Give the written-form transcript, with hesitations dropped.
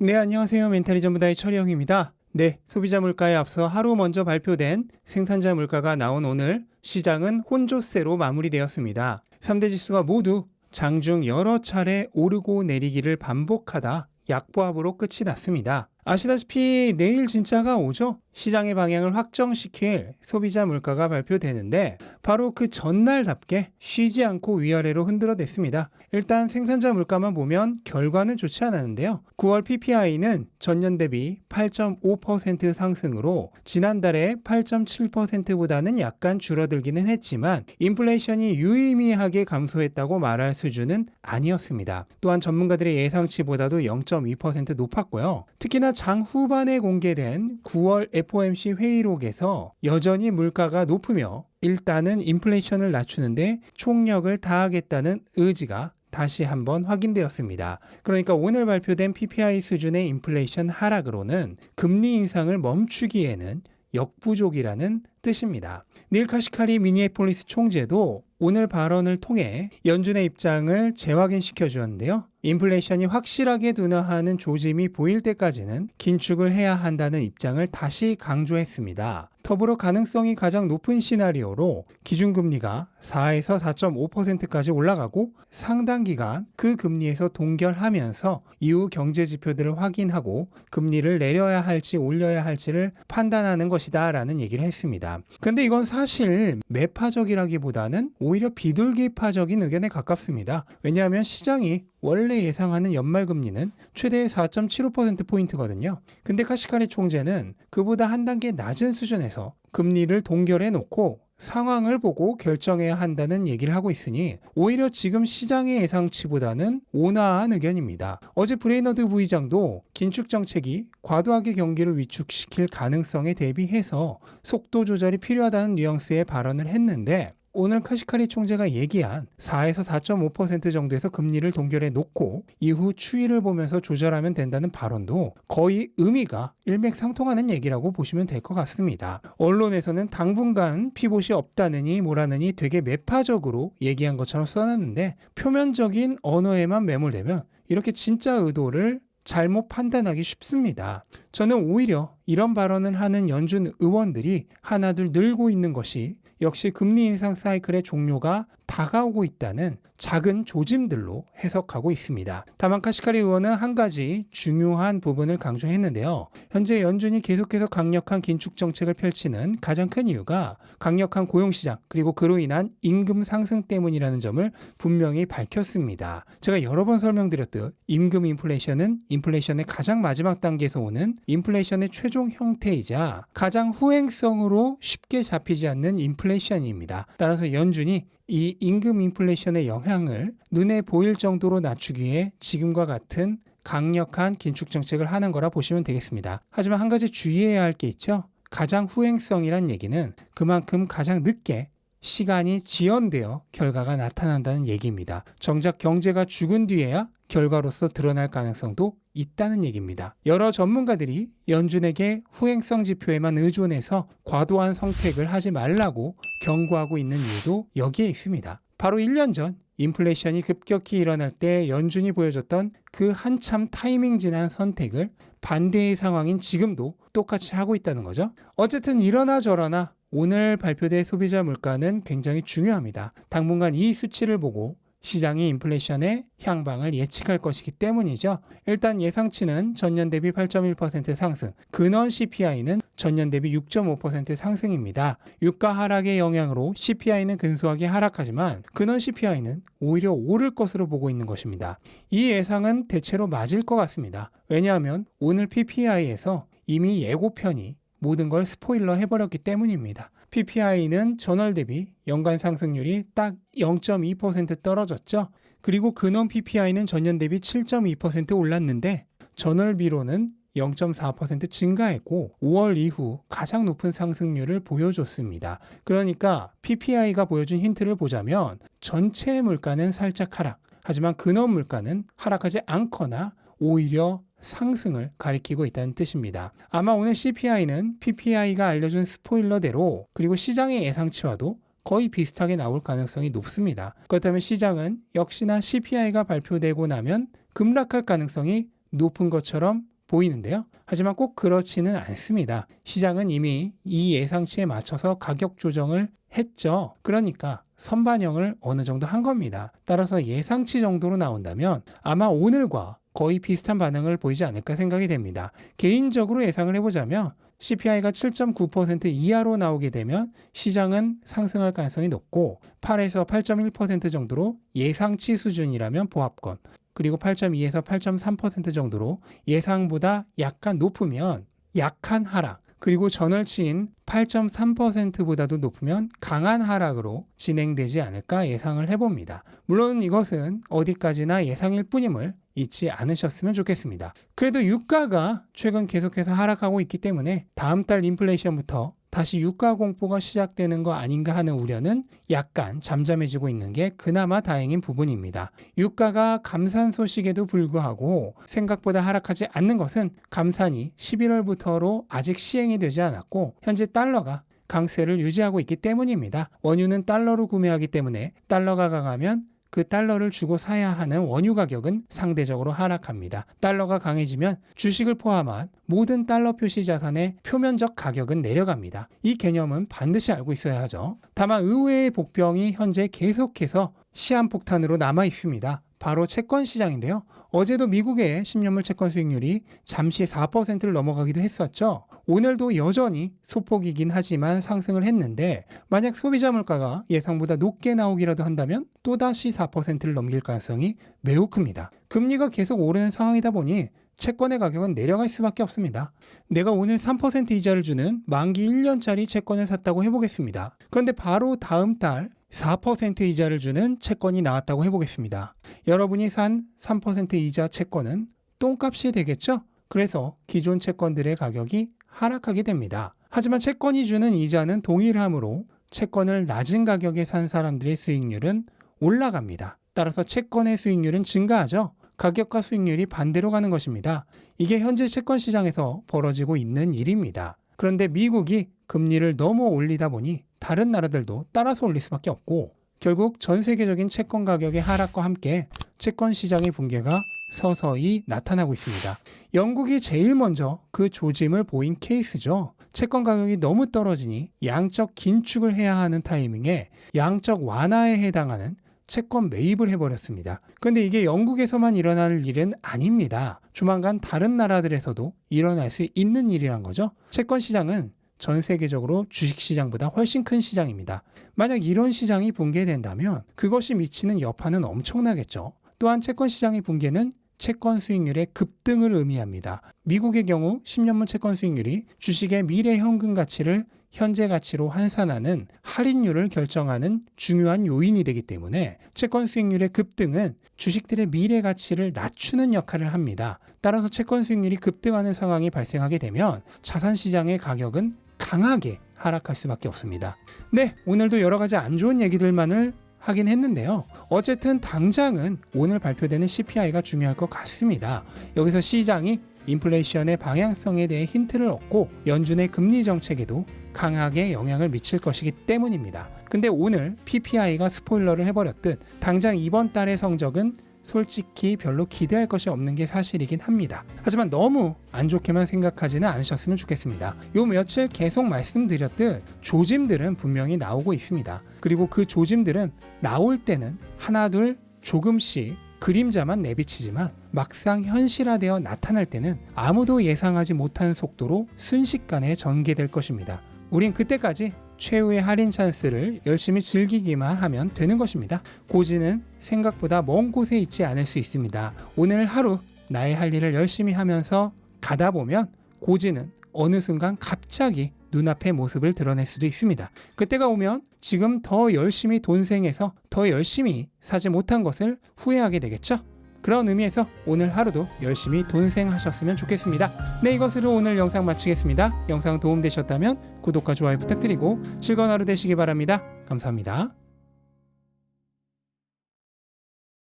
네, 안녕하세요. 멘탈이 전부다의 철영입니다. 네, 소비자 물가에 앞서 하루 먼저 발표된 생산자 물가가 나온 오늘 시장은 혼조세로 마무리되었습니다. 3대 지수가 모두 장중 여러 차례 오르고 내리기를 반복하다 약보합으로 끝이 났습니다. 아시다시피 내일 진짜가 오죠? 시장의 방향을 확정시킬 소비자 물가가 발표되는데 바로 그 전날답게 쉬지 않고 위아래로 흔들어댔습니다. 일단 생산자 물가만 보면 결과는 좋지 않았는데요. 9월 PPI는 전년 대비 8.5% 상승으로 지난달에 8.7%보다는 약간 줄어들기는 했지만 인플레이션이 유의미하게 감소했다고 말할 수준은 아니었습니다. 또한 전문가들의 예상치보다도 0.2% 높았고요. 특히나 장 후반에 공개된 9월 FOMC 회의록에서 여전히 물가가 높으며 일단은 인플레이션을 낮추는데 총력을 다하겠다는 의지가 다시 한번 확인되었습니다. 그러니까 오늘 발표된 PPI 수준의 인플레이션 하락으로는 금리 인상을 멈추기에는 역부족이라는 뜻입니다. 닐 카시카리 미니애폴리스 총재도 오늘 발언을 통해 연준의 입장을 재확인시켜 주었는데요. 인플레이션이 확실하게 둔화하는 조짐이 보일 때까지는 긴축을 해야 한다는 입장을 다시 강조했습니다. 더불어 가능성이 가장 높은 시나리오로 기준금리가 4에서 4.5%까지 올라가고 상당 기간 그 금리에서 동결하면서 이후 경제 지표들을 확인하고 금리를 내려야 할지 올려야 할지를 판단하는 것이다 라는 얘기를 했습니다. 그런데 이건 사실 매파적이라기보다는 오히려 비둘기파적인 의견에 가깝습니다. 왜냐하면 시장이 원래 예상하는 연말금리는 최대 4.75%포인트거든요. 근데 카시카리 총재는 그보다 한 단계 낮은 수준에서 금리를 동결해 놓고 상황을 보고 결정해야 한다는 얘기를 하고 있으니 오히려 지금 시장의 예상치보다는 온화한 의견입니다. 어제 브레이너드 부의장도 긴축 정책이 과도하게 경기를 위축시킬 가능성에 대비해서 속도 조절이 필요하다는 뉘앙스의 발언을 했는데 오늘 카시카리 총재가 얘기한 4에서 4.5% 정도에서 금리를 동결해 놓고 이후 추이를 보면서 조절하면 된다는 발언도 거의 의미가 일맥상통하는 얘기라고 보시면 될 것 같습니다. 언론에서는 당분간 피봇이 없다느니 뭐라느니 되게 매파적으로 얘기한 것처럼 써놨는데 표면적인 언어에만 매몰되면 이렇게 진짜 의도를 잘못 판단하기 쉽습니다. 저는 오히려 이런 발언을 하는 연준 의원들이 하나둘 늘고 있는 것이 역시 금리 인상 사이클의 종료가 다가오고 있다는 작은 조짐들로 해석하고 있습니다. 다만 카시카리 의원은 한 가지 중요한 부분을 강조했는데요. 현재 연준이 계속해서 강력한 긴축 정책을 펼치는 가장 큰 이유가 강력한 고용시장 그리고 그로 인한 임금 상승 때문이라는 점을 분명히 밝혔습니다. 제가 여러 번 설명드렸듯 임금 인플레이션은 인플레이션의 가장 마지막 단계에서 오는 인플레이션의 최종 형태이자 가장 후행성으로 쉽게 잡히지 않는 인플레이션입니다. 따라서 연준이 이 임금 인플레이션의 영향을 눈에 보일 정도로 낮추기 위해 지금과 같은 강력한 긴축 정책을 하는 거라 보시면 되겠습니다. 하지만 한 가지 주의해야 할 게 있죠. 가장 후행성이란 얘기는 그만큼 가장 늦게 시간이 지연되어 결과가 나타난다는 얘기입니다. 정작 경제가 죽은 뒤에야 결과로서 드러날 가능성도 있다는 얘기입니다. 여러 전문가들이 연준에게 후행성 지표에만 의존해서 과도한 선택을 하지 말라고 경고하고 있는 이유도 여기에 있습니다. 바로 1년 전 인플레이션이 급격히 일어날 때 연준이 보여줬던 그 한참 타이밍 지난 선택을 반대의 상황인 지금도 똑같이 하고 있다는 거죠. 어쨌든 이러나 저러나 오늘 발표될 소비자 물가는 굉장히 중요합니다. 당분간 이 수치를 보고 시장이 인플레이션의 향방을 예측할 것이기 때문이죠. 일단 예상치는 전년 대비 8.1% 상승, 근원 CPI는 전년 대비 6.5% 상승입니다. 유가 하락의 영향으로 CPI는 근소하게 하락하지만 근원 CPI는 오히려 오를 것으로 보고 있는 것입니다. 이 예상은 대체로 맞을 것 같습니다. 왜냐하면 오늘 PPI에서 이미 예고편이 모든 걸 스포일러 해버렸기 때문입니다. PPI는 전월 대비 연간 상승률이 딱 0.2% 떨어졌죠. 그리고 근원 PPI는 전년 대비 7.2% 올랐는데 전월비로는 0.4% 증가했고 5월 이후 가장 높은 상승률을 보여줬습니다. 그러니까 PPI가 보여준 힌트를 보자면 전체 물가는 살짝 하락, 하지만 근원 물가는 하락하지 않거나 오히려 상승을 가리키고 있다는 뜻입니다. 아마 오늘 CPI는 PPI가 알려준 스포일러대로 그리고 시장의 예상치와도 거의 비슷하게 나올 가능성이 높습니다. 그렇다면 시장은 역시나 CPI가 발표되고 나면 급락할 가능성이 높은 것처럼 보이는데요. 하지만 꼭 그렇지는 않습니다. 시장은 이미 이 예상치에 맞춰서 가격 조정을 했죠. 그러니까 선반영을 어느 정도 한 겁니다. 따라서 예상치 정도로 나온다면 아마 오늘과 거의 비슷한 반응을 보이지 않을까 생각이 됩니다. 개인적으로 예상을 해보자면 CPI가 7.9% 이하로 나오게 되면 시장은 상승할 가능성이 높고 8에서 8.1% 정도로 예상치 수준이라면 보합권, 그리고 8.2에서 8.3% 정도로 예상보다 약간 높으면 약한 하락, 그리고 전월치인 8.3%보다도 높으면 강한 하락으로 진행되지 않을까 예상을 해봅니다. 물론 이것은 어디까지나 예상일 뿐임을 잊지 않으셨으면 좋겠습니다. 그래도 유가가 최근 계속해서 하락하고 있기 때문에 다음 달 인플레이션부터 다시 유가 공포가 시작되는 거 아닌가 하는 우려는 약간 잠잠해지고 있는 게 그나마 다행인 부분입니다. 유가가 감산 소식에도 불구하고 생각보다 하락하지 않는 것은 감산이 11월부터로 아직 시행이 되지 않았고 현재 달러가 강세를 유지하고 있기 때문입니다. 원유는 달러로 구매하기 때문에 달러가 강하면 그 달러를 주고 사야 하는 원유 가격은 상대적으로 하락합니다. 달러가 강해지면 주식을 포함한 모든 달러 표시 자산의 표면적 가격은 내려갑니다. 이 개념은 반드시 알고 있어야 하죠. 다만 의외의 복병이 현재 계속해서 시한폭탄으로 남아 있습니다. 바로 채권 시장인데요. 어제도 미국의 10년물 채권 수익률이 잠시 4%를 넘어가기도 했었죠. 오늘도 여전히 소폭이긴 하지만 상승을 했는데 만약 소비자 물가가 예상보다 높게 나오기라도 한다면 또다시 4%를 넘길 가능성이 매우 큽니다. 금리가 계속 오르는 상황이다 보니 채권의 가격은 내려갈 수밖에 없습니다. 내가 오늘 3% 이자를 주는 만기 1년짜리 채권을 샀다고 해보겠습니다. 그런데 바로 다음 달 4% 이자를 주는 채권이 나왔다고 해보겠습니다. 여러분이 산 3% 이자 채권은 똥값이 되겠죠? 그래서 기존 채권들의 가격이 하락하게 됩니다. 하지만 채권이 주는 이자는 동일하므로 채권을 낮은 가격에 산 사람들의 수익률은 올라갑니다. 따라서 채권의 수익률은 증가하죠. 가격과 수익률이 반대로 가는 것입니다. 이게 현재 채권 시장에서 벌어지고 있는 일입니다. 그런데 미국이 금리를 너무 올리다 보니 다른 나라들도 따라서 올릴 수밖에 없고 결국 전 세계적인 채권 가격의 하락과 함께 채권 시장의 붕괴가 서서히 나타나고 있습니다. 영국이 제일 먼저 그 조짐을 보인 케이스죠. 채권 가격이 너무 떨어지니 양적 긴축을 해야 하는 타이밍에 양적 완화에 해당하는 채권 매입을 해버렸습니다. 그런데 이게 영국에서만 일어날 일은 아닙니다. 조만간 다른 나라들에서도 일어날 수 있는 일이란 거죠. 채권 시장은 전 세계적으로 주식시장보다 훨씬 큰 시장입니다. 만약 이런 시장이 붕괴된다면 그것이 미치는 여파는 엄청나겠죠. 또한 채권 시장의 붕괴는 채권 수익률의 급등을 의미합니다. 미국의 경우 10년물 채권 수익률이 주식의 미래 현금 가치를 현재 가치로 환산하는 할인율을 결정하는 중요한 요인이 되기 때문에 채권 수익률의 급등은 주식들의 미래 가치를 낮추는 역할을 합니다. 따라서 채권 수익률이 급등하는 상황이 발생하게 되면 자산 시장의 가격은 강하게 하락할 수밖에 없습니다. 네, 오늘도 여러 가지 안 좋은 얘기들만을 하긴 했는데요. 어쨌든 당장은 오늘 발표되는 CPI가 중요할 것 같습니다. 여기서 시장이 인플레이션의 방향성에 대해 힌트를 얻고 연준의 금리 정책에도 강하게 영향을 미칠 것이기 때문입니다. 근데 오늘 PPI가 스포일러를 해버렸듯 당장 이번 달의 성적은 솔직히 별로 기대할 것이 없는 게 사실이긴 합니다. 하지만 너무 안 좋게만 생각하지는 않으셨으면 좋겠습니다. 요 며칠 계속 말씀드렸듯 조짐들은 분명히 나오고 있습니다. 그리고 그 조짐들은 나올 때는 하나둘 조금씩 그림자만 내비치지만 막상 현실화되어 나타날 때는 아무도 예상하지 못한 속도로 순식간에 전개될 것입니다. 우린 그때까지 최후의 할인 찬스를 열심히 즐기기만 하면 되는 것입니다. 고지는 생각보다 먼 곳에 있지 않을 수 있습니다. 오늘 하루 나의 할 일을 열심히 하면서 가다 보면 고지는 어느 순간 갑자기 눈앞의 모습을 드러낼 수도 있습니다. 그때가 오면 지금 더 열심히 돈생해서 더 열심히 사지 못한 것을 후회하게 되겠죠? 그런 의미에서 오늘 하루도 열심히 돈생하셨으면 좋겠습니다. 네, 이것으로 오늘 영상 마치겠습니다. 영상 도움되셨다면 구독과 좋아요 부탁드리고 즐거운 하루 되시기 바랍니다. 감사합니다.